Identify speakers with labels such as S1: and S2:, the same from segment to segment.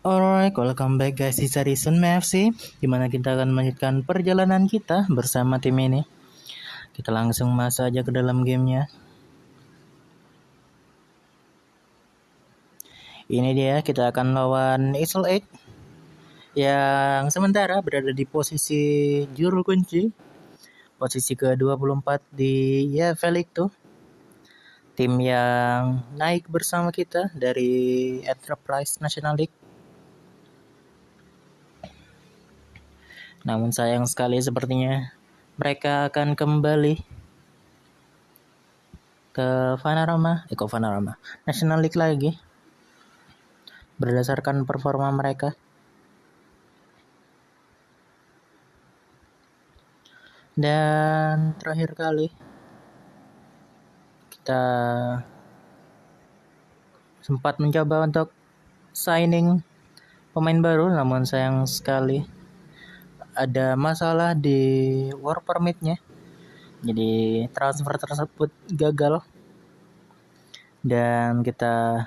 S1: Alright, welcome back guys di seri Sunme FC, dimana kita akan melanjutkan perjalanan kita bersama tim ini. Kita langsung masuk aja ke dalam gamenya. Ini dia, kita akan lawan Isle 8 yang sementara berada di posisi juru kunci, posisi ke-24 di EFL itu. Tim yang naik bersama kita dari Enterprise National League. Namun sayang sekali sepertinya mereka akan kembali ke Vanarama National League lagi berdasarkan performa mereka. Dan terakhir kali kita sempat mencoba untuk signing pemain baru, namun sayang sekali ada masalah di work permit-nya. Jadi transfer tersebut gagal. Dan kita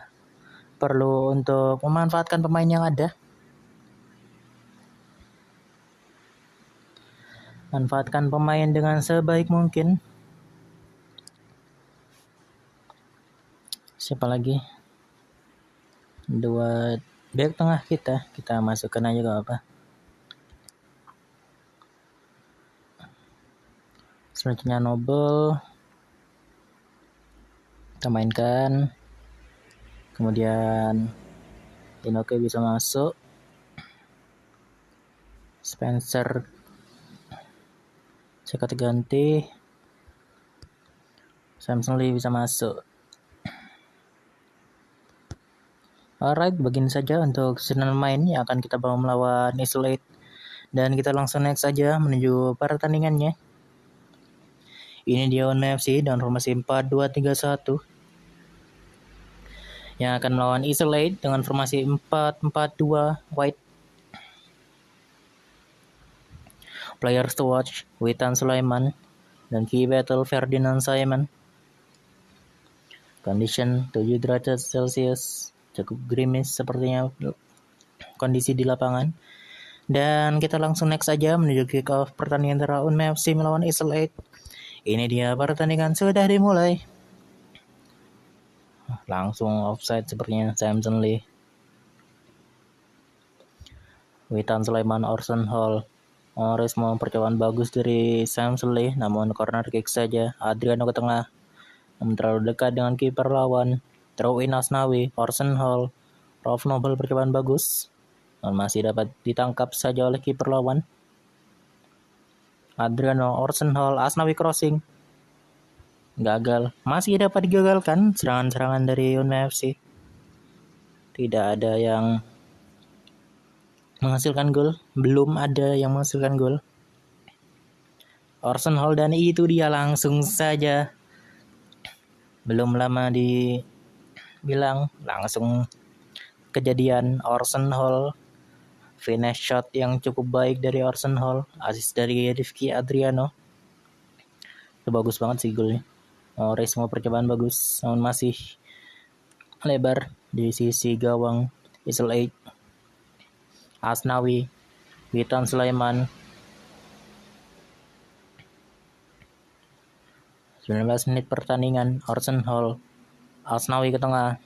S1: perlu untuk memanfaatkan pemain yang ada. Manfaatkan pemain dengan sebaik mungkin. Siapa lagi? Dua back tengah kita masukkan aja gak apa. Selanjutnya Noble kita mainkan. Kemudian Inoke bisa masuk. Spencer Cekot ganti. Samson Lee bisa masuk. Alright, begini saja untuk sesinan main yang akan kita bawa melawan Isle 8. Dan kita langsung next saja menuju pertandingannya. Ini dia Sunme FC dan formasi 4-2-3-1 yang akan melawan Isle 8 dengan formasi 4-4-2 white. Players to watch: Witan Sulaiman dan key battle Ferdinand Simon. Condition 7 derajat Celcius, cukup gerimis sepertinya kondisi di lapangan. Dan kita langsung next aja menuju kick off pertandingan antara Sunme FC melawan Isle 8. Ini dia pertandingan sudah dimulai. Langsung offside sepertinya Samson Lee. Witan Sulaiman, Orson Hall. Resmo percobaan bagus dari Samson Lee, namun corner kick saja. Adriano ke tengah, namun terlalu dekat dengan kiper lawan. Throw in Asnawi, Orson Hall. Rolf Noble percobaan bagus, namun masih dapat ditangkap saja oleh kiper lawan. Adriano, Orson Hall, Asnawi crossing. Gagal, masih dapat digagalkan serangan-serangan dari Sunme FC. Tidak ada yang menghasilkan gol, belum ada yang menghasilkan gol. Orson Hall dan itu dia langsung saja. Belum lama dibilang langsung kejadian. Orson Hall, finish shot yang cukup baik dari Orson Hall, assist dari Rifki Adriano. Itu bagus banget sih golnya. Resmo percobaan bagus, namun masih lebar di sisi gawang Isle 8. Asnawi, Witan Sulaiman. 19 menit pertandingan. Orson Hall, Asnawi ke tengah.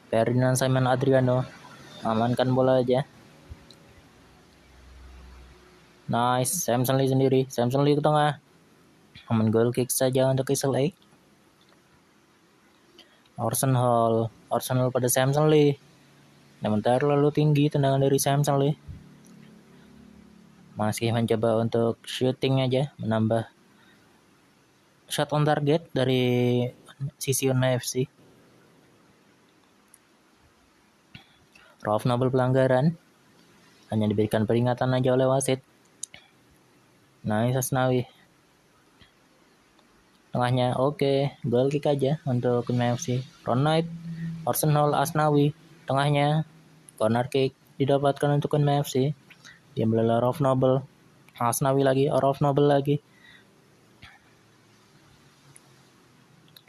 S1: Ferdinand Simon Adriano amankan bola aja. Nice, Samson Lee sendiri. Samson Lee ke tengah. Aman goal kick saja untuk Isle 8. Orson Hall pada Samson Lee. Namun terlalu tinggi tendangan dari Samson Lee. Masih mencoba untuk shooting aja, menambah shot on target dari sisi Sunme FC. Rolf Noble pelanggaran, hanya diberikan peringatan aja oleh wasit. Nice Asnawi. Tengahnya oke, goal kick aja untuk Sunme FC. Ron Knight, Orson Hall, Asnawi. Tengahnya corner kick didapatkan untuk Sunme FC. Diambil oleh Rolf Noble. Asnawi lagi, Rolf Noble lagi.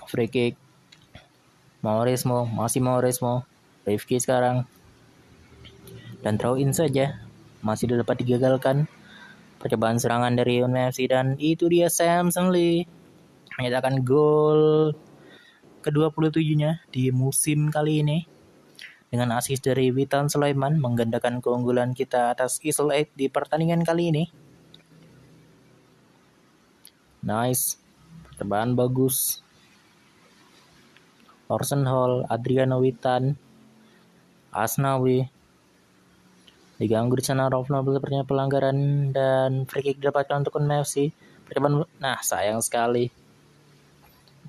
S1: Free kick. Mauresmo. Rifki sekarang. dan throw in saja. Masih dapat digagalkan percobaan serangan dari UNFC dan itu dia Samson Lee menyatakan gol ke-27-nya di musim kali ini dengan assist dari Witan Sulaiman menggandakan keunggulan kita atas Isolate di pertandingan kali ini. Nice, percobaan bagus. Orson Hall, Adriano Witan, Asnawi diganggu di sana. Rolf Noble sepertinya pelanggaran dan free kick didapatkan untuk UNFC. Percobaan, nah sayang sekali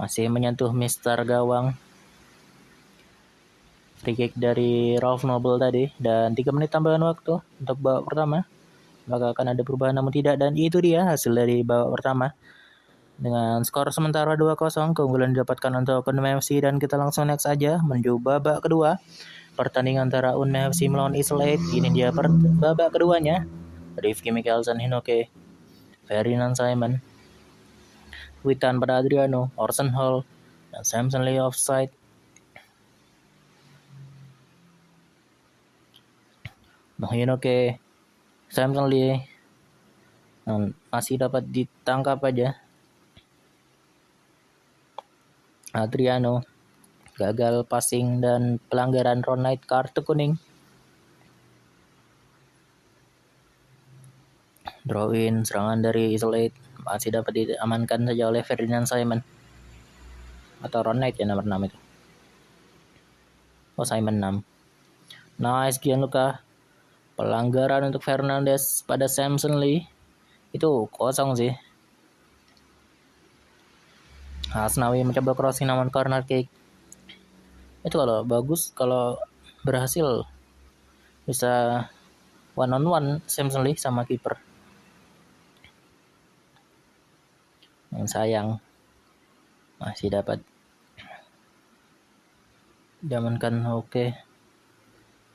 S1: masih menyentuh Mister Gawang. Free kick dari Rolf Noble tadi dan 3 menit tambahan waktu untuk babak pertama. Maka akan ada perubahan namun tidak, dan itu dia hasil dari babak pertama. Dengan skor sementara 2-0, keunggulan didapatkan untuk UNFC dan kita langsung next aja menuju babak kedua. Pertandingan antara UNFC melawan Isolate. Ini dia babak keduanya. Rifki Mikkelsen Hinoke, Ferdinand Simon, Witan pada Adriano, Orson Hall, dan Samson Lee offside. Hinoke, Samson Lee masih dapat ditangkap aja. Adriano gagal passing dan pelanggaran Ron Knight, kartu kuning. Draw in, serangan dari Isolate masih dapat diamankan saja oleh Ferdinand Simon atau Ron Knight ya nomor 6 itu. Oh, Simon 6. Nice, Gianluca. Pelanggaran untuk Fernandes pada Samson Lee. Itu kosong sih. Asnawi mencoba crossing namun corner kick. Itu kalau bagus, kalau berhasil bisa one on one Samson Lee sama kiper. Yang sayang masih dapat diamankan. Oke.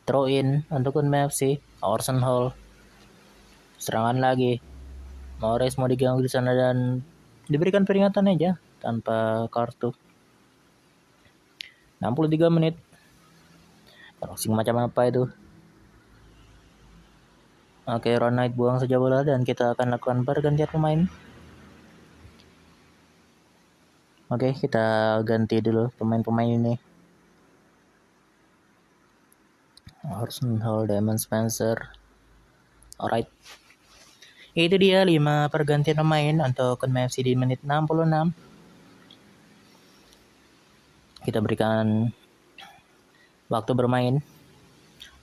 S1: Throw in untuk UNFC. Orson Hall. Serangan lagi. Morris mau diganggu di sana dan diberikan peringatan aja tanpa kartu. 63 menit. Crossing macam apa itu? Oke, Ron Knight buang saja bola dan kita akan lakukan pergantian pemain. Oke, kita ganti dulu pemain-pemain ini. Orson Hall, Damon Spencer. Alright. Itu dia 5 pergantian pemain untuk UNFC di menit 66. Kita berikan waktu bermain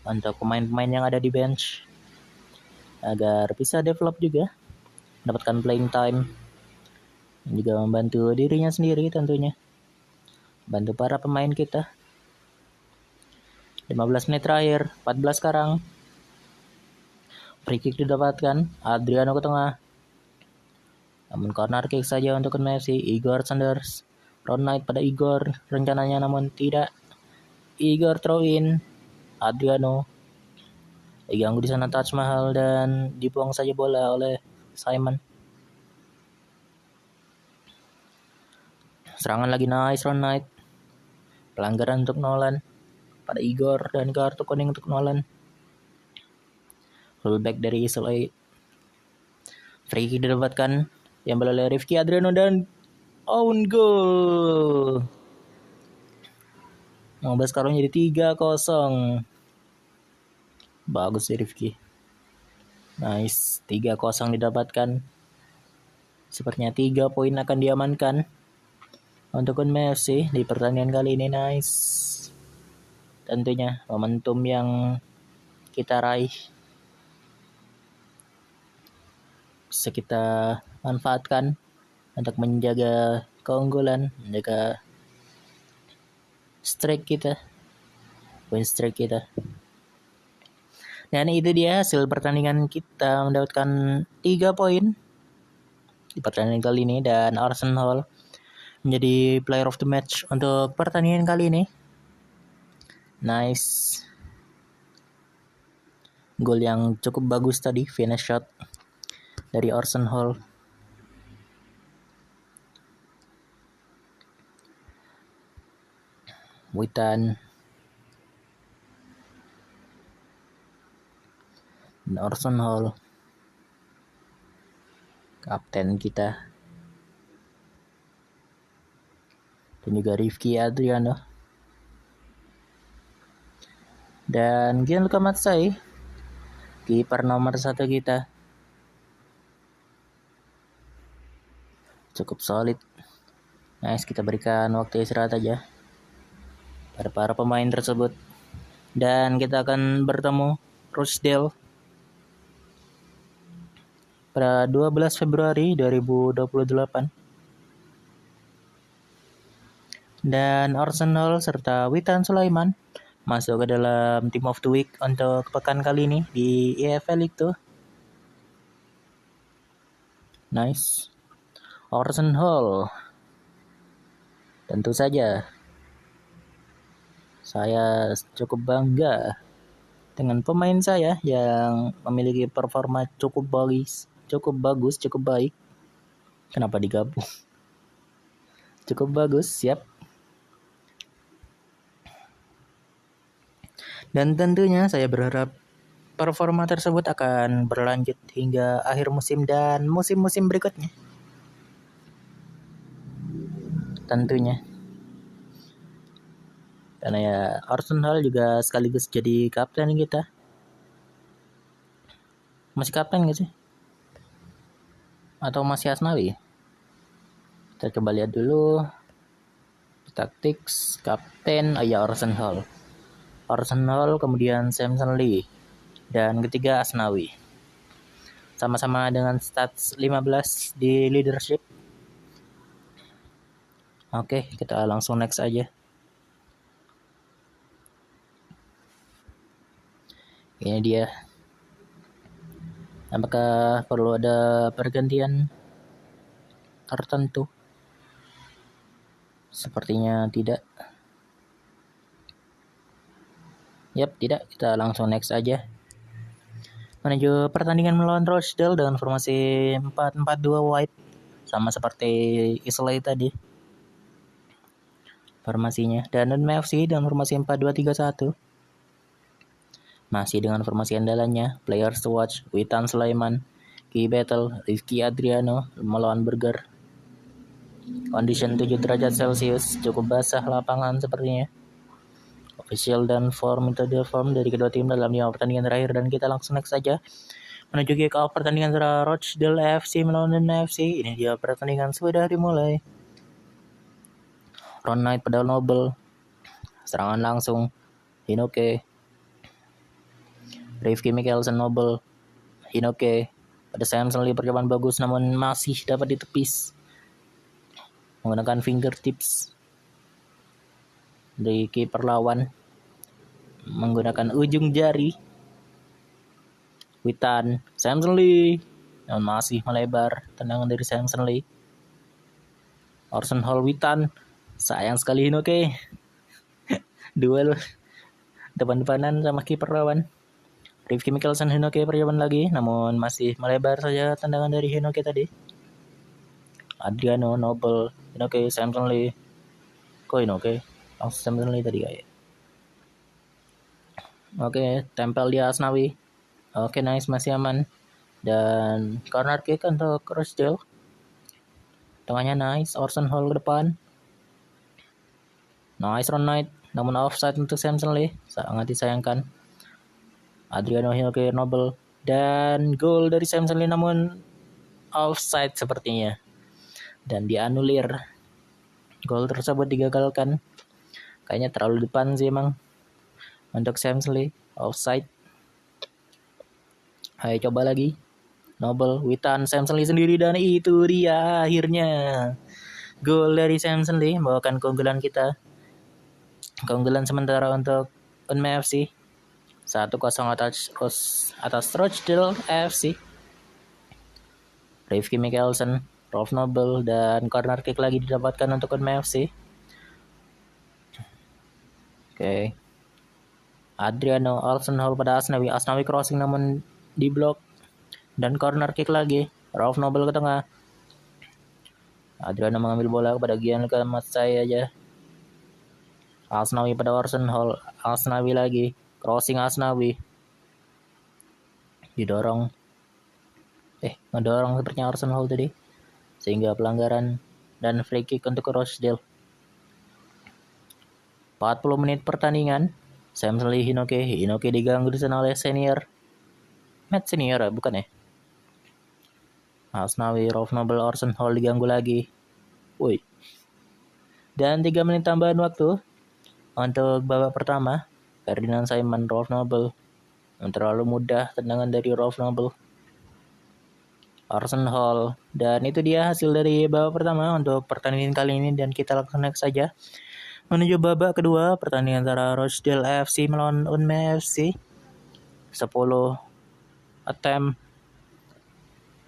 S1: untuk pemain-pemain yang ada di bench agar bisa develop juga, mendapatkan playing time, dan juga membantu dirinya sendiri tentunya, bantu para pemain kita. 15 menit terakhir, 14 sekarang. Free kick didapatkan, Adriano ke tengah. Namun corner kick saja untuk UNFC. Igor Sanders, Ron Knight pada Igor rencananya namun tidak. Igor throw in, Adriano diganggu di sana Taj Mahal dan dibuang saja bola oleh Simon. Serangan lagi, nice Ron Knight. Pelanggaran untuk Nolan pada Igor dan kartu kuning untuk Nolan. Fullback dari Isolate. Free kick didapatkan yang oleh Rifki Adriano dan own goal. 15 sekarang jadi 3-0. Bagus sih Rifki. Nice, 3-0 didapatkan. Sepertinya 3 poin akan diamankan untuk UNFC di pertandingan kali ini. Nice. Tentunya momentum yang kita raih bisa kita manfaatkan untuk menjaga keunggulan, menjaga streak kita, win streak kita. Dan itu dia hasil pertandingan kita, mendapatkan 3 poin di pertandingan kali ini dan Orson Hall menjadi player of the match untuk pertandingan kali ini. Nice. Gol yang cukup bagus tadi, finish shot dari Orson Hall. Witan. dan Orson Hall, kapten kita, dan juga Rifki Adriano, dan Gianluca Matsai, kiper nomor 1 kita. Cukup solid. Nice, kita berikan waktu istirahat aja pada para pemain tersebut. Dan kita akan bertemu Rochdale pada 12 Februari 2028. Dan Orson Hall serta Witan Sulaiman masuk ke dalam Team of the Week untuk pekan kali ini di EFL itu. Nice. Orson Hall. Tentu saja saya cukup bangga dengan pemain saya yang memiliki performa cukup bagus, cukup baik. Kenapa digabung? Cukup bagus, siap. Dan tentunya saya berharap performa tersebut akan berlanjut hingga akhir musim dan musim-musim berikutnya. Tentunya. Karena ya Orson Hall juga sekaligus jadi kapten kita. Masih kapten gak sih? Atau masih Asnawi? Kita coba lihat dulu. Tactics, kapten, ya Orson Hall. Orson Hall, kemudian Samson Lee. Dan ketiga Asnawi. Sama-sama dengan stats 15 di leadership. Oke, kita langsung next aja. Ini dia. Apakah perlu ada pergantian tertentu? Sepertinya tidak. Yap, tidak. Kita langsung next aja. Menuju pertandingan melawan Rochdale dengan formasi 4-4-2 wide. Sama seperti Islay tadi. Formasinya. Dan NFC dengan formasi 4-2-3-1. Masih dengan formasi andalannya. Players to watch. Witan Sulaiman. Key battle. Rifki Adriano melawan Burger. Condition 7 derajat Celcius. Cukup basah lapangan sepertinya. Official dan form dari kedua tim dalam 5 pertandingan terakhir. Dan kita langsung next saja menuju kick off pertandingan antara Rochdale FC melawan NFC. Ini dia pertandingan sudah dimulai. Ron Knight pada Noble. Serangan langsung Hinoke. Rifki Mikkelsen Noble. Hinoke. Pada Samson Lee percobaan bagus namun masih dapat ditepis menggunakan fingertips dari kiper lawan menggunakan ujung jari. Witan Samson Lee namun masih melebar tendangan dari Samson Lee. Orson Hall Witan, sayang sekali Hinoke. Duel depan-depanan sama kiper lawan. Rifki Mikkelsen Hinoke percobaan lagi namun masih melebar saja tendangan dari Hinoke tadi. Adriano Noble Hinoke Samson Lee. Kok Hinoke? Langsung Samson Lee tadi kayak. Oke, tempel di Asnawi. Oke, nice, masih aman. Dan corner kick untuk Rochdale. Tengahnya nice, Orson Hall ke depan. Nice Ron Knight, namun offside untuk Samson Lee. Sangat disayangkan. Adriano Hinoke Noble. Dan gol dari Samson Lee namun offside sepertinya. Dan dianulir. Gol tersebut digagalkan. Kayaknya terlalu depan sih emang. Untuk Samson Lee, offside. Ayo coba lagi. Noble, Witan, Samson Lee sendiri dan itu dia akhirnya. Gol dari Samson Lee membawakan keunggulan kita. Keunggulan sementara untuk Unme FC. 1-0 atas Rochdale FC. Rifki Mikkelsen, Rolf Noble dan corner kick lagi didapatkan untuk Unme FC. Oke. Adriano Orson Hall pada Asnawi crossing namun diblok. Dan corner kick lagi. Rolf Noble ke tengah. Adriano mengambil bola kepada Gianluca Matsai aja. Asnawi pada Orson Hall. Asnawi lagi. Crossing Asnawi. ngedorong sepertinya Orson Hall tadi, sehingga pelanggaran dan free kick untuk Rochdale. 40 menit pertandingan, Samsley Hinoke diganggu di sana oleh Matt Senior bukan ya? Asnawi, Rolf Noble, Orson Hall diganggu lagi. Woi. Dan 3 menit tambahan waktu untuk babak pertama. Ferdinand Simon, Rolf Noble. Terlalu mudah tendangan dari Rolf Noble. Orson Hall. Dan itu dia hasil dari babak pertama untuk pertandingan kali ini. Dan kita langsung next saja menuju babak kedua, pertandingan antara Rochdale FC melawan Unme FC. 10 attempt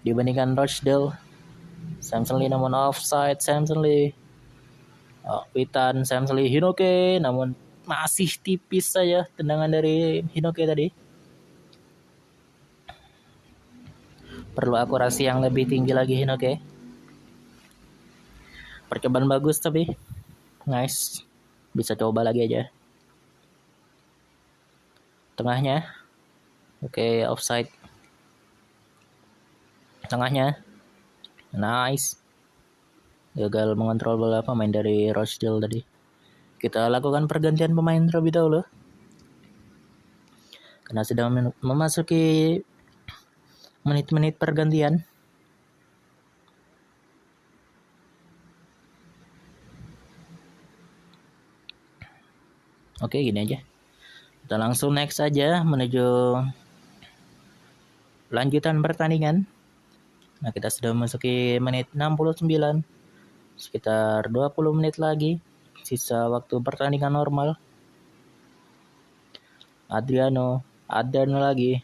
S1: dibandingkan Rochdale. Samsley namun offside. Witan Samsley Hinoke namun masih tipis saja tendangan dari Hinoke tadi. Perlu akurasi yang lebih tinggi lagi Hinoke. Percobaan bagus tapi nice. Bisa coba lagi aja. Tengahnya. Oke, offside. Tengahnya. Nice. Gagal mengontrol bola pemain dari Rochdale tadi. Kita lakukan pergantian pemain terlebih dahulu. Karena sudah memasuki menit-menit pergantian. Oke, gini aja. Kita langsung next aja menuju lanjutan pertandingan. Nah, kita sudah memasuki menit 69. Sekitar 20 menit lagi. Sisa waktu pertandingan normal. Adriano lagi.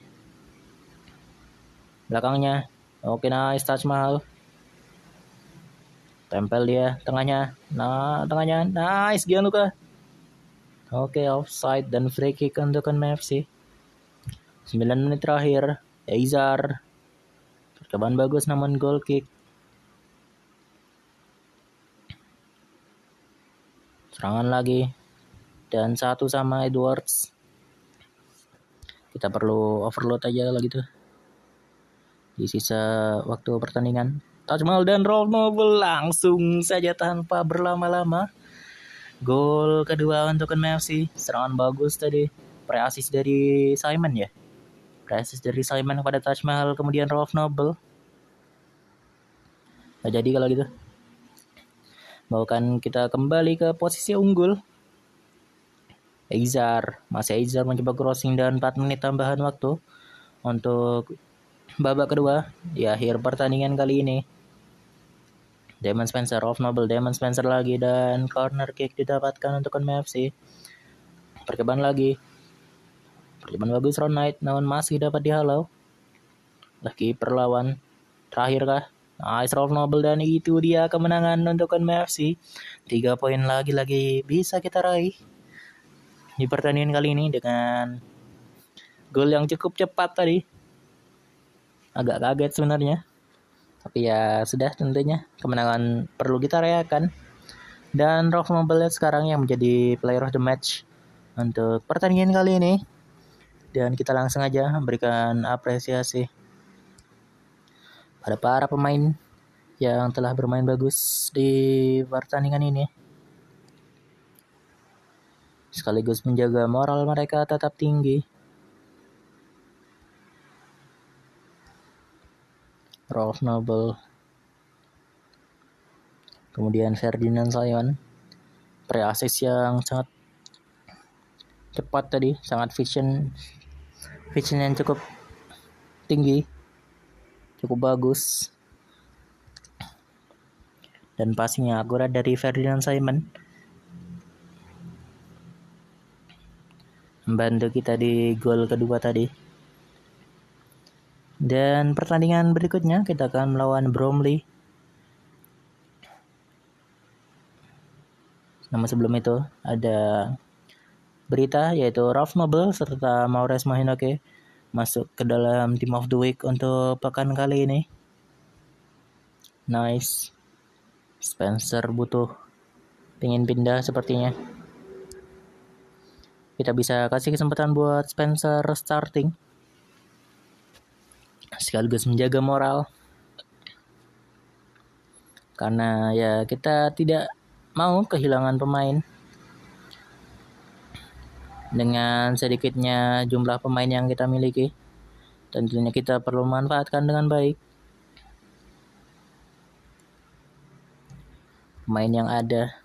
S1: Belakangnya. Oke, nice Taj Mahal. Tempel dia tengahnya. Nah, tengahnya. Nice Gianluca. Oke, offside dan free kick untuk FC. 9 menit terakhir. Eizar. Percobaan bagus namun goal kick. Serangan lagi. Dan 1 sama Edwards. Kita perlu overload aja kalau gitu. Di sisa waktu pertandingan. Taj Mahal dan Rolf Noble langsung saja tanpa berlama-lama. Gol kedua untuk FC. Serangan bagus tadi. Pre-assist dari Simon ya. Pre-assist dari Simon kepada Taj Mahal. Kemudian Rolf Noble. Nah, jadi kalau gitu. Bahkan kita kembali ke posisi unggul. Eizar mencoba crossing dan 4 menit tambahan waktu untuk babak kedua di akhir pertandingan kali ini. Damon Spencer, Rolf Noble, Damon Spencer lagi dan corner kick didapatkan untuk FC. Percobaan bagus Ron Knight namun masih dapat dihalau. Kiper lawan terakhir kah? Nice Rolf Noble dan itu dia kemenangan untuk FC. 3 poin lagi bisa kita raih di pertandingan kali ini dengan gol yang cukup cepat tadi. Agak kaget sebenarnya. Tapi ya sudah, tentunya kemenangan perlu kita rayakan. Dan Rolf Noble sekarang yang menjadi player of the match untuk pertandingan kali ini. Dan kita langsung aja memberikan apresiasi pada para pemain yang telah bermain bagus di pertandingan ini. Sekaligus menjaga moral mereka tetap tinggi. Rolf Noble. Kemudian Ferdinand Simon. Pre-assist yang sangat cepat tadi. Sangat vision yang cukup tinggi. Cukup bagus. Dan passingnya akurat dari Ferdinand Simon. Membantu kita di gol kedua tadi. Dan pertandingan berikutnya kita akan melawan Bromley. Namun sebelum itu ada berita yaitu Rolf Noble serta Maurizio Hinoke masuk ke dalam Team of the Week untuk pekan kali ini. Nice. Spencer pengen pindah sepertinya. Kita bisa kasih kesempatan buat Spencer starting. sekaligus menjaga moral, karena ya kita tidak mau kehilangan pemain. Dengan sedikitnya jumlah pemain yang kita miliki, tentunya kita perlu memanfaatkan dengan baik pemain yang ada.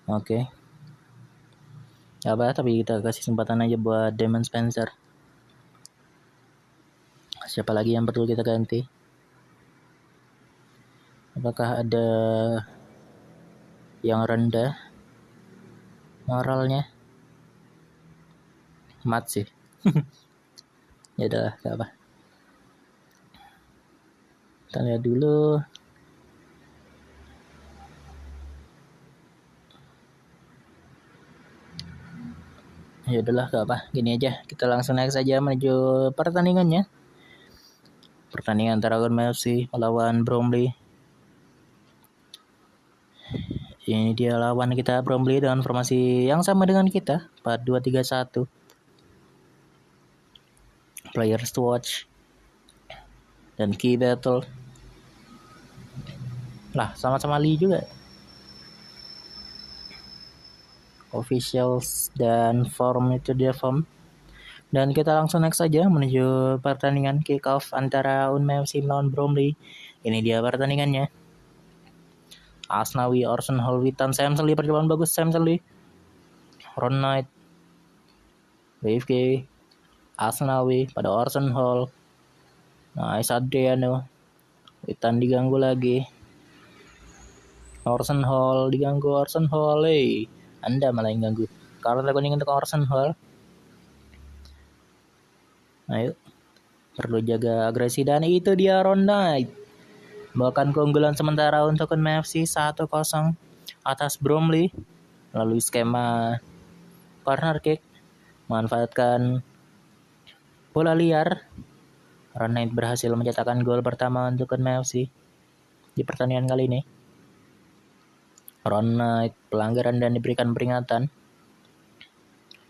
S1: Oke. Apa, tapi kita kasih kesempatan aja buat Damon Spencer. Siapa lagi yang perlu kita ganti? Apakah ada yang rendah moralnya? Mat sih. Ya udah, gak apa. Kita lihat dulu. Ya udahlah, gak apa. Gini aja, kita langsung naik saja menuju pertandingannya. Pertandingan antara Arema FC melawan Bromley. Ini dia lawan kita, Bromley, dengan formasi yang sama dengan kita, 4-2-3-1. Players to watch dan key battle. Lah, sama-sama Lee juga. Officials dan form itu dia form. Dan kita langsung next saja menuju pertandingan kick off antara Unmei FC melawan Bromley. Ini dia pertandingannya. Asnawi, Orson Hall, Witan, Samson Lee, percobaan bagus Samson Lee. Ron Knight, WFK, Asnawi pada Orson Hall. Nice Adriano. Witan diganggu lagi. Orson Hall diganggu, Orson Hall. Anda malah yang ganggu. Karena kuning untuk Orson Hall. Ayo, perlu jaga agresi, dan itu dia Ron Knight. Bahkan keunggulan sementara untuk Unmei FC 1-0 atas Bromley melalui skema corner kick. Memanfaatkan bola liar, Ron Knight berhasil mencetakkan gol pertama untuk Unmei FC di pertandingan kali ini. Ron Knight pelanggaran dan diberikan peringatan.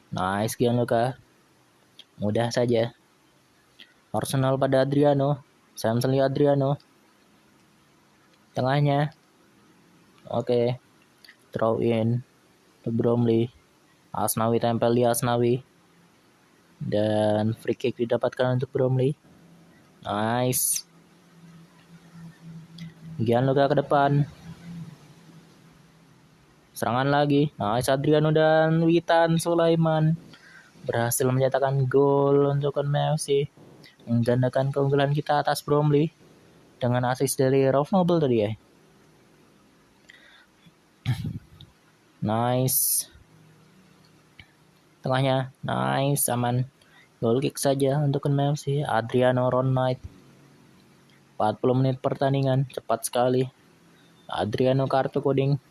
S1: Nice Gianluca. Mudah saja. Arsenal pada Adriano. Samson Lee Adriano. Tengahnya. Oke. Throw in to Bromley. Asnawi tempel di Asnawi. Dan free kick didapatkan untuk Bromley. Nice. Gianluca ke depan. Serangan lagi. Nice Adriano dan Witan Sulaiman berhasil mencetakkan gol untuk Unmei FC, menggandakan keunggulan kita atas Bromley dengan assist dari Ralph Noble tadi ya. Nice. Tengahnya. Nice, aman. Goal kick saja untuk Unmei FC. Adriano, Ron Knight. 40 menit pertandingan, cepat sekali. Adriano kartu kuning.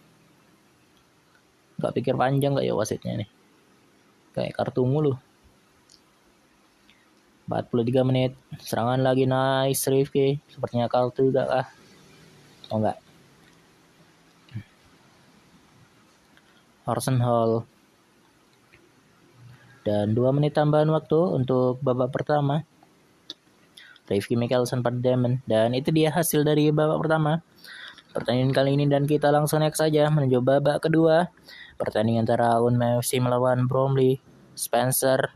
S1: Gak pikir panjang gak ya wasitnya nih. Kayak kartu mulu. 43 menit. Serangan lagi, nice Rifki. Sepertinya kartu juga kah? Oh enggak. Orson Hall. Dan 2 menit tambahan waktu untuk babak pertama. Rifki Mikkelsen pada Damon. Dan itu dia hasil dari babak pertama pertandingan kali ini, dan kita langsung next saja menuju babak kedua. Pertandingan antara Unmei FC melawan Bromley. Spencer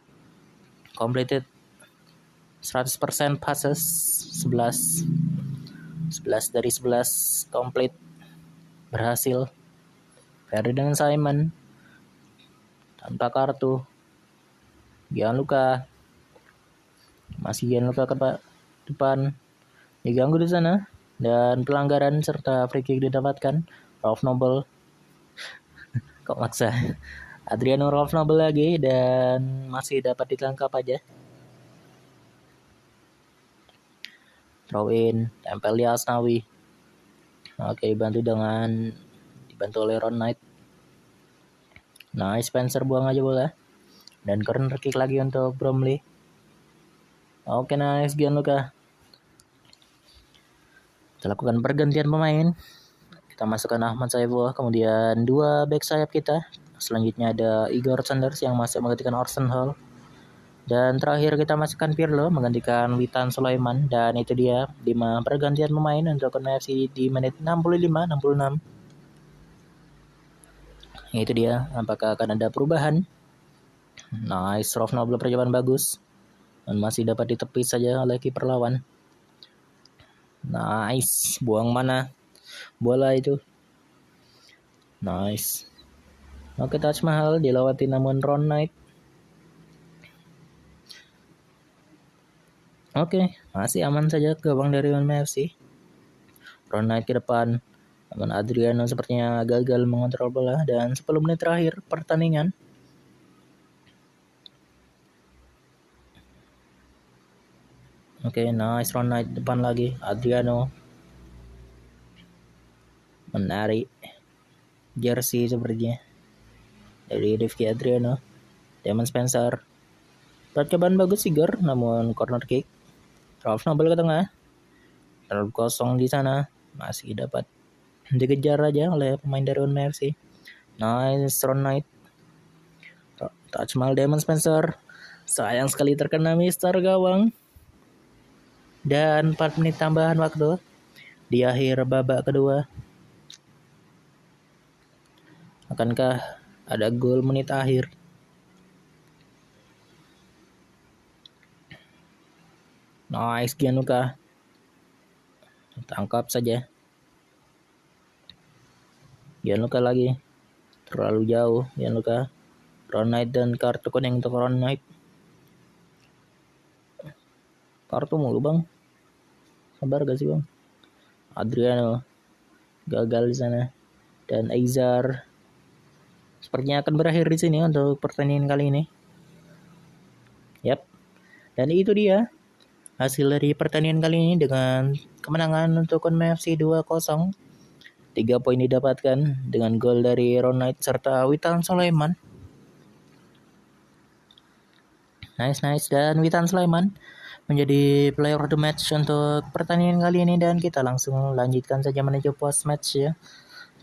S1: completed 100% passes, 11 dari 11 complete berhasil. Ferdinand Simon tanpa kartu. Gianluca ke depan, diganggu di sana, dan pelanggaran serta free kick didapatkan. Ralph Noble kok maksa Adriano Ralph Noble lagi, dan masih dapat ditangkap aja. Throw in, tempel di Asnawi. Oke, dibantu oleh Ron Knight. Nice, Spencer buang aja bola. Dan corner kick lagi untuk Bromley. Oke, nice Gianluca. Kita lakukan pergantian pemain. Kita masukkan Ahmad Saifullah, kemudian 2 back sayap kita. Selanjutnya ada Igor Sanders yang masuk menggantikan Orson Hall. Dan terakhir kita masukkan Pirlo menggantikan Witan Sulaiman. Dan itu dia 5 pergantian pemain untuk FC di menit 65-66. Itu dia, apakah akan ada perubahan? Nice, Rolf Nobel percobaan bagus. Dan masih dapat ditepis saja oleh kiper lawan. Nice, buang mana bola itu. Nice. Oke, Taj Mahal dilewati namun Ron Knight. Oke, masih aman saja gawang dari FC. Ron Knight ke depan. Namun Adriano sepertinya gagal mengontrol bola dan 10 menit terakhir pertandingan. Oke, nice Ron Knight depan lagi. Adriano menarik jersey sepertinya dari Rifki Adriano. Damon Spencer. Percobaan bagus Igor, namun corner kick. Rolf Nobel ke tengah. Terlalu kosong di sana. Masih dapat dikejar aja oleh pemain dari FC. Nice Ron Knight. Touch mal Damon Spencer. Sayang sekali terkena Mister gawang. Dan 4 menit tambahan waktu di akhir babak kedua. Akankah ada gol menit akhir? Nice Gianluca. Tangkap saja. Gianluca lagi. Terlalu jauh Gianluca. Ron Knight dan kartu kuning untuk Ron Knight. Kartu mulu bang. Sabar gak sih bang? Adriano gagal di sana. Dan Aizar sepertinya akan berakhir di sini untuk pertandingan kali ini. Yap. Dan itu dia hasil dari pertandingan kali ini dengan kemenangan untuk FC 2-0. 3 poin didapatkan dengan gol dari Ron Knight serta Witan Sulaiman. Nice. Dan Witan Sulaiman menjadi player of the match untuk pertandingan kali ini. Dan kita langsung lanjutkan saja menuju post match ya.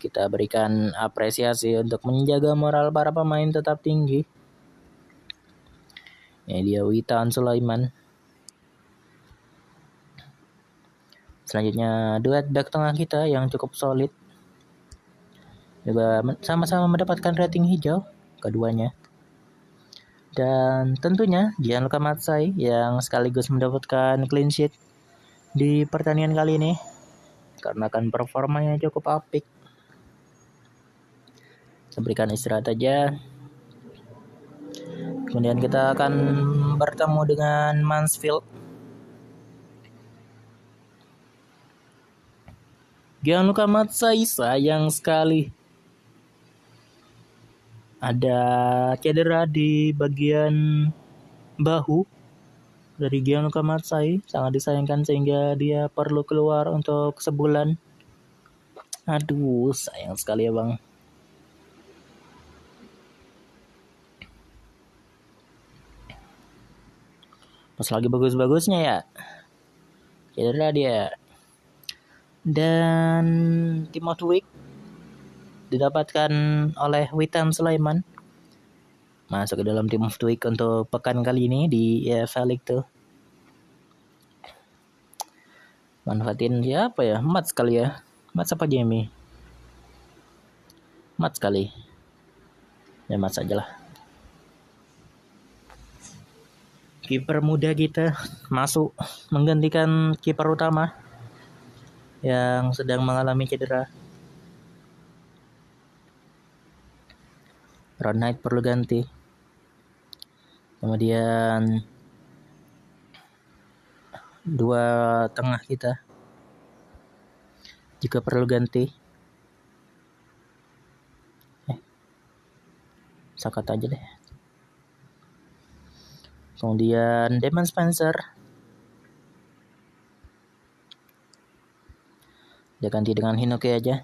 S1: Kita berikan apresiasi untuk menjaga moral para pemain tetap tinggi. Ini dia Witan Sulaiman. Selanjutnya duet back tengah kita yang cukup solid. Juga sama-sama mendapatkan rating hijau keduanya. Dan tentunya Gianluca Matsai yang sekaligus mendapatkan clean sheet di pertandingan kali ini karena kan performanya cukup apik. Kita berikan istirahat aja. Kemudian kita akan bertemu dengan Mansfield. Gianluca Matsai sayang sekali. Ada cedera di bagian bahu dari Gianluca Matsai, sangat disayangkan sehingga dia perlu keluar untuk sebulan. Aduh, sayang sekali ya bang. Pas lagi bagus-bagusnya ya, cedera dia. Dan Team of the Week didapatkan oleh Witan Sulaiman, masuk ke dalam Team of the Week untuk pekan kali ini di EFL League tuh. Manfaatin siapa ya? Mats kali ya. Mats apa Jamie? Mats kali. Ya Mats aja lah. Kiper muda kita masuk menggantikan kiper utama yang sedang mengalami cedera. Ron Knight perlu ganti. Kemudian 2 tengah kita juga perlu ganti. Sakat aja deh. Kemudian Damon Spencer dia ganti dengan Hinoke aja.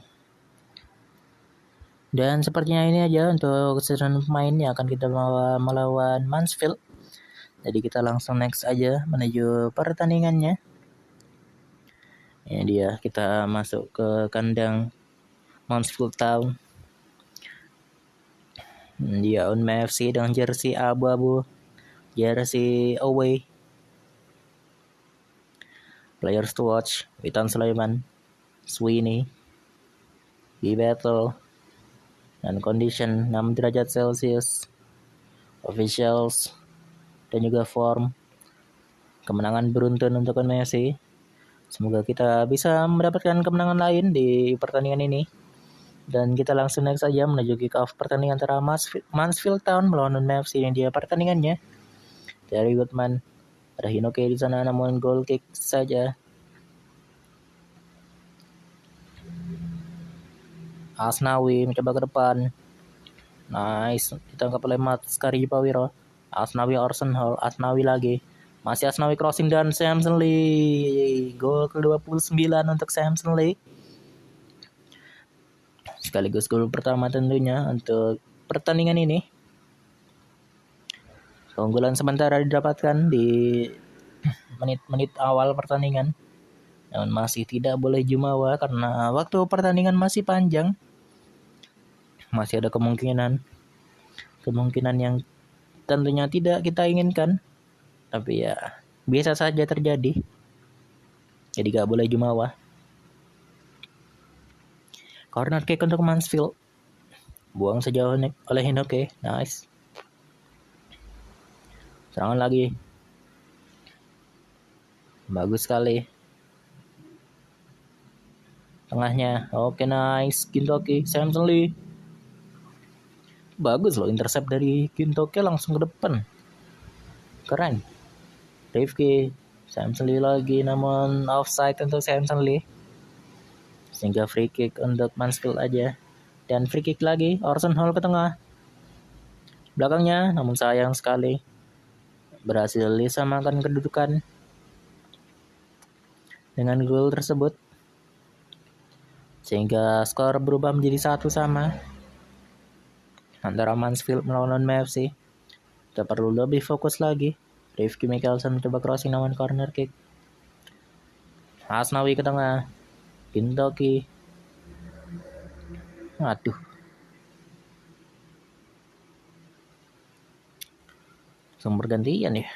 S1: Dan sepertinya ini aja untuk keseluruhan pemain yang akan kita bawa melawan Mansfield. Jadi kita langsung next aja menuju pertandingannya. Ini dia, kita masuk ke kandang Mansfield Town. Dia on FC dengan jersey abu-abu, jersey away. Players to watch: Witan Sulaiman, Sweeney, di battle, dan condition 6 derajat Celcius, officials, dan juga form. Kemenangan beruntun untuk Messi. Semoga kita bisa mendapatkan kemenangan lain di pertandingan ini. Dan kita langsung next saja menuju kick off pertandingan antara Mansfield Town melawan FC yang dia pertandingannya. Dari Goodman, ada Hinoke di sana namun goal kick saja. Asnawi mencoba ke depan. Nice, ditangkap oleh Matskari Pawiro. Asnawi Orson Hall, Asnawi lagi. Masih Asnawi crossing dan Samson Lee. Gol ke-29 untuk Samson Lee. Sekaligus gol pertama tentunya untuk pertandingan ini. Keunggulan sementara didapatkan di menit-menit awal pertandingan. Namun masih tidak boleh jumawa karena waktu pertandingan masih panjang. Masih ada kemungkinan yang tentunya tidak kita inginkan, tapi ya biasa saja terjadi, jadi gak boleh jumawa. Corner kick untuk Mansfield, buang sejauh oleh Hinoke. Nice, serangan lagi, bagus sekali, tengahnya oke, nice. Gintoki, Samson Lee, bagus loh, intercept dari Gintoki langsung ke depan, keren. Rifki, Samson Lee lagi, namun offside untuk Samson Lee, sehingga free kick untuk Mansfield aja. Dan free kick lagi, Orson Hall ke tengah, belakangnya, namun sayang sekali berhasil disamakan kedudukan dengan gol tersebut, sehingga skor berubah menjadi 1-1 antara Mansfield melawan FC. Kita perlu lebih fokus lagi. Rifki Mikkelsen mencoba crossing namun corner kick. Asnawi ke tengah, Gintoki, aduh, sumber gantian ya.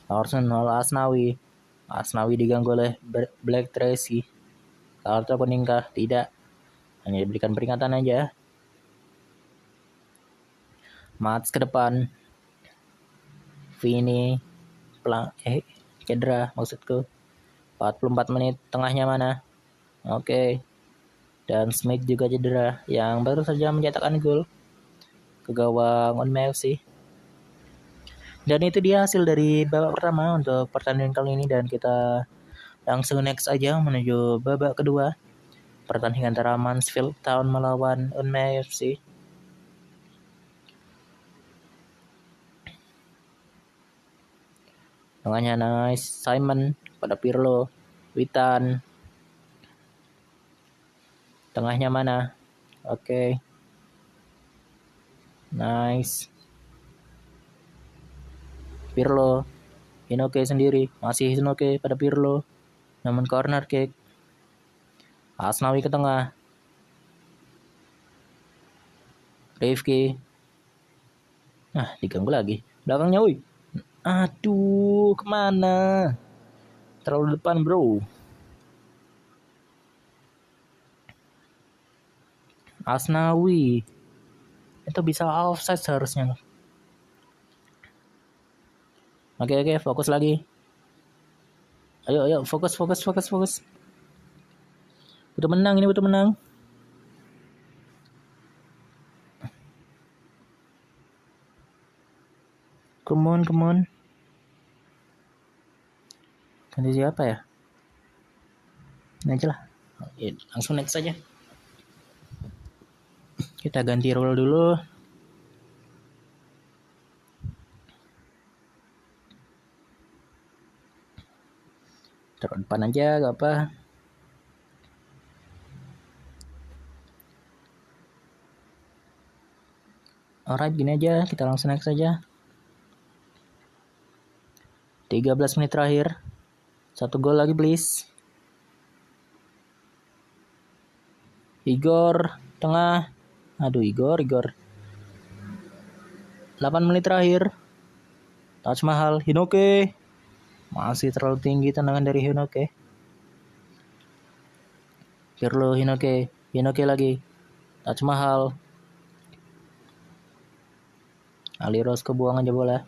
S1: Orson Hall, Asnawi diganggu oleh Black Tracy. Kartu kuning kah? Tidak, hanya diberikan peringatan aja. Mats ke depan, Vini cedera maksudku. 44 menit, tengahnya mana? Oke. Dan Smith juga cedera, yang baru saja mencetakkan gol ke gawang FC. Dan itu dia hasil dari babak pertama untuk pertandingan kali ini, dan kita langsung next aja menuju babak kedua, pertandingan antara Mansfield Town melawan Unmei FC. Tengahnya nice, Simon pada Pirlo, Witan. Tengahnya mana? Oke. Nice. Pirlo, Hinoke sendiri, masih Hinoke pada Pirlo, namun corner kick. Asnawi ke tengah, Rifki, diganggu lagi, belakangnya, woi, aduh, kemana? Terlalu depan bro. Asnawi, itu bisa offside seharusnya. Oke, fokus lagi. Ayo, fokus. Butuh menang. Come on. Ganti siapa ya? Ini aja lah. Langsung next saja. Kita ganti role dulu. Taruh depan aja, gak apa. Alright, gini aja, kita langsung next saja. 13 menit terakhir. 1 gol lagi please. Igor tengah. Aduh, Igor. 8 menit terakhir. Taj Mahal, Hinoke. Masih terlalu tinggi tendangan dari Hinoke. Pirlo, Hinoke lagi. Taj Mahal. Aliros kebuang aja bola.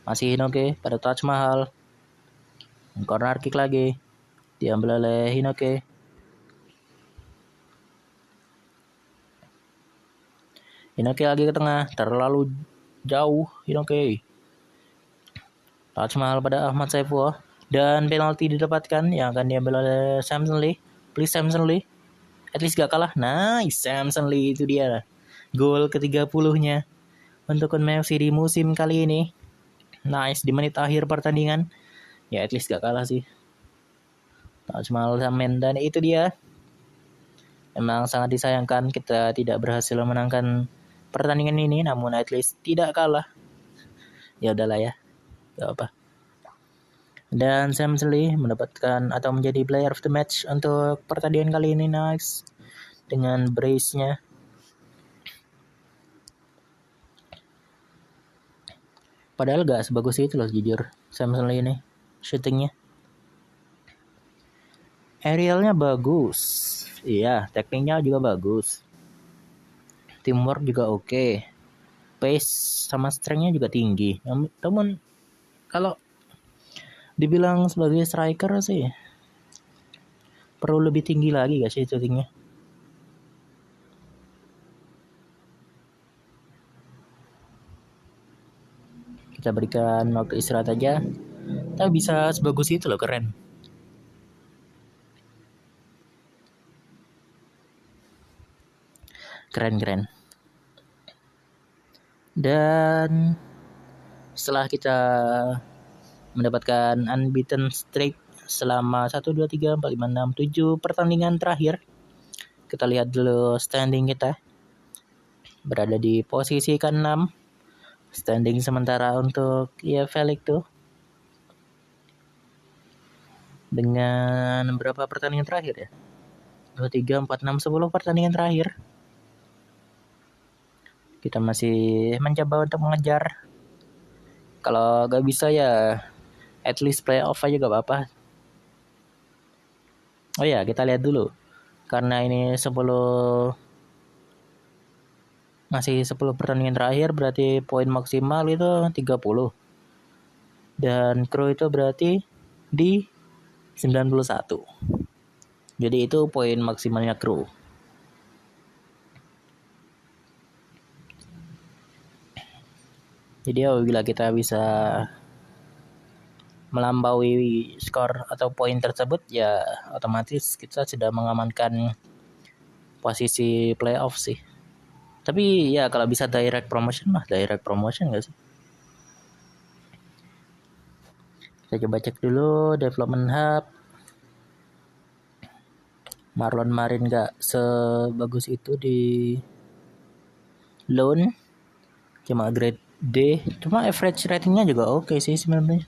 S1: Masih Hinoke pada Taj Mahal. Corner kick lagi. Diambil oleh Hinoke. Hinoke lagi ke tengah. Terlalu jauh Hinoke. Taj Mahal pada Ahmad Saifullah. Dan penalti didapatkan yang akan diambil oleh Samson Lee. Please Samson Lee. At least gak kalah. Nice, Samson Lee, itu dia. Gol ke-30-nya untuk Kunming FC di musim kali ini. Nice, di menit akhir pertandingan. Ya at least gak kalah sih. Taj Mahal Samen, dan itu dia. Emang sangat disayangkan kita tidak berhasil menangkan pertandingan ini, namun at least tidak kalah. Ya udahlah ya, gak apa. Dan Sam Lee mendapatkan atau menjadi player of the match untuk pertandingan kali ini. Nice, dengan brace-nya. Padahal gak sebagus itu loh jujur Sam Lee ini shootingnya. Aerialnya bagus. Iya, tekniknya juga bagus. Teamwork juga oke. Pace sama strength-nya juga tinggi. Namun kalau dibilang sebagai striker sih perlu lebih tinggi lagi gak sih shootingnya? Kita berikan waktu istirahat aja. Tapi bisa sebagus itu loh, keren. Keren. Dan setelah kita mendapatkan unbeaten streak selama 1, 2, 3, 4, 5, 6, 7 pertandingan terakhir, kita lihat dulu standing kita. Berada di posisi ke-6. Standing sementara untuk EFL itu dengan berapa pertandingan terakhir ya? 2, 3, 4, 6, 10 pertandingan terakhir. Kita masih mencoba untuk mengejar. Kalau gak bisa ya at least playoff aja gak apa-apa. Oh ya, kita lihat dulu. Karena ini 10 pertandingan terakhir, berarti poin maksimal itu 30. Dan Crew itu berarti di 91. Jadi itu poin maksimalnya Crew. Jadi apabila kita bisa melampaui skor atau poin tersebut, ya otomatis kita sudah mengamankan posisi playoff sih. Tapi ya kalau bisa direct promotion gak sih? Kita coba cek dulu development hub. Marlon Marin gak sebagus itu di loan, cuma grade D, cuma average ratingnya juga oke sih sebenarnya.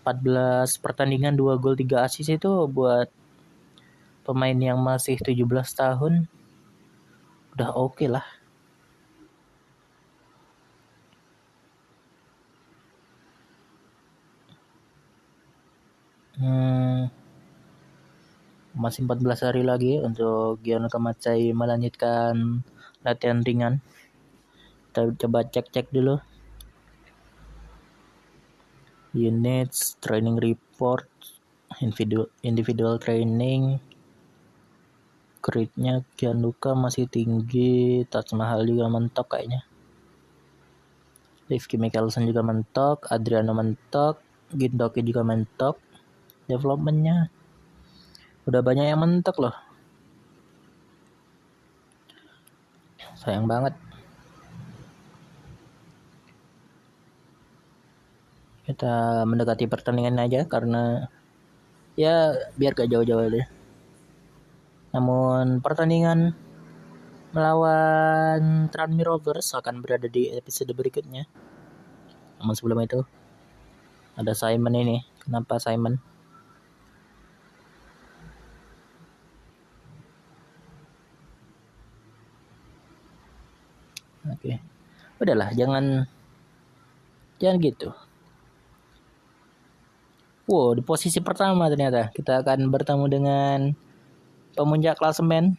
S1: 14 pertandingan 2 gol 3 assist itu buat pemain yang masih 17 tahun udah oke lah. Masih 14 hari lagi untuk Gion Kamacai melanjutkan latihan ringan. Kita coba cek dulu. Units, training report, individual training. Grade-nya Gianluca masih tinggi, Taj Mahal juga mentok kayaknya. Rifki Michelson juga mentok, Adriano mentok, Gindoki juga mentok. Development-nya udah banyak yang mentok loh. Sayang banget. Kita mendekati pertandingan aja karena ya biar gak jauh-jauh deh. Namun pertandingan melawan Tranmere Rovers akan berada di episode berikutnya. Namun sebelum itu ada Simon ini. Kenapa Simon? Oke. Udahlah, jangan gitu. Wow, di posisi pertama ternyata kita akan bertemu dengan pemuncak klasemen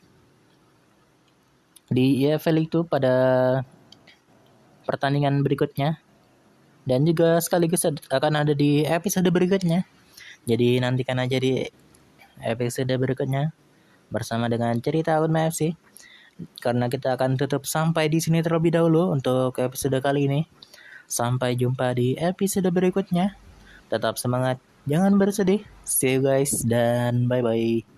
S1: di EFL itu pada pertandingan berikutnya, dan juga sekaligus akan ada di episode berikutnya. Jadi nantikan aja di episode berikutnya bersama dengan cerita Unma FC. Karena kita akan tutup sampai di sini terlebih dahulu untuk episode kali ini. Sampai jumpa di episode berikutnya. Tetap semangat, jangan bersedih. See you guys dan bye-bye.